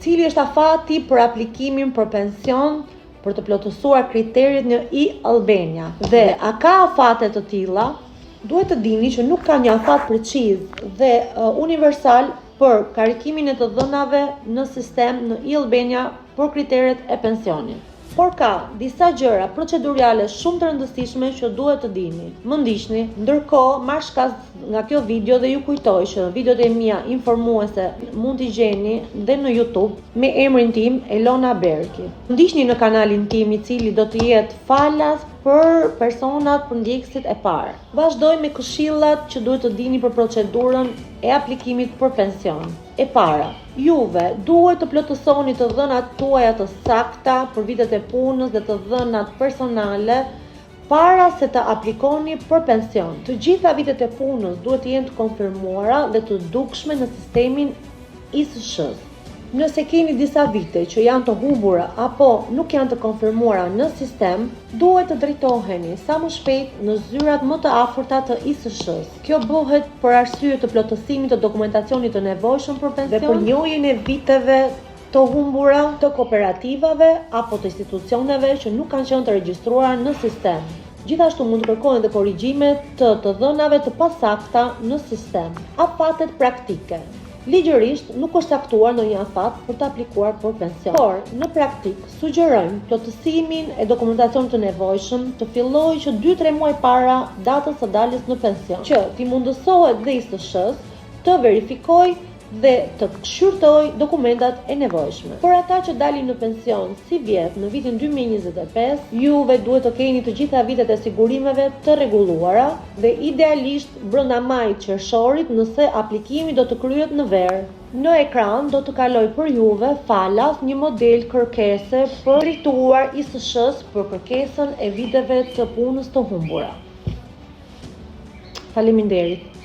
cili është afati për aplikimin për pension për të plotësuar kriteret në e-Albania. Dhe a ka afate të tilla? Duhet të dini që nuk ka një afat preciz dhe universal për karikimin e të dhënave në sistem në e-Albania për kriteret e pensionit. Por ka disa gjëra procedurale shumë të rëndësishme që duhet të dini. Më ndiqni, ndërkohë marr shkas nga kjo video dhe ju kujtoj që videot e mia informuese mund t'i gjeni dhe në YouTube me emrin tim Elona Berki. Ndiqni në kanalin tim i cili do të jetë falas për personat për ndjekësit e parë. Vazhdoj me këshillat që duhet të dini për procedurën e aplikimit për pension. E para, juve duhet të plotësoni të dhënat tuaja të sakta për vitet e punës dhe të dhënat personale para se të aplikoni për pension. Të gjitha vitet e punës duhet të jenë të konfirmuara dhe të dukshme në sistemin ISSH-s. Nëse keni disa vite që janë të humbura apo nuk janë të konfirmuara në sistem, duhet të drejtoheni sa më shpejt në zyrat më të afërta të ISSH-s. Kjo bëhet për arsye të plotësimit të dokumentacionit të nevojshëm për pension dhe për njohjen e viteve të humbura të kooperativave apo të institucioneve që nuk kanë qenë të regjistruara në sistem. Gjithashtu mund të kërkohen dhe korrigjime të dhënave të pasakta në sistem. Afatet praktike. Ligjërisht nuk është caktuar ndonjë afat për të aplikuar për pension. Por, në praktik, sugjerojmë plotësimin e dokumentacionit të nevojshëm të fillojë që 2-3 muaj para datës së daljes në pension, që t'i mundësohet dhe ISSH-s të verifikojë dhe të shqyrtoj dokumentat e nevojshme. Për ata që dalin në pension si vjet në vitin 2025, juve duhet të keni të gjitha vitet e sigurimeve të rregulluara dhe idealisht brenda majit qershorit nëse aplikimi do të kryhet në verë. Në ekran do të kaloj për juve falas një model kërkese për drejtuar ISSH-s për kërkesën e viteve të punës të humbura. Faleminderit.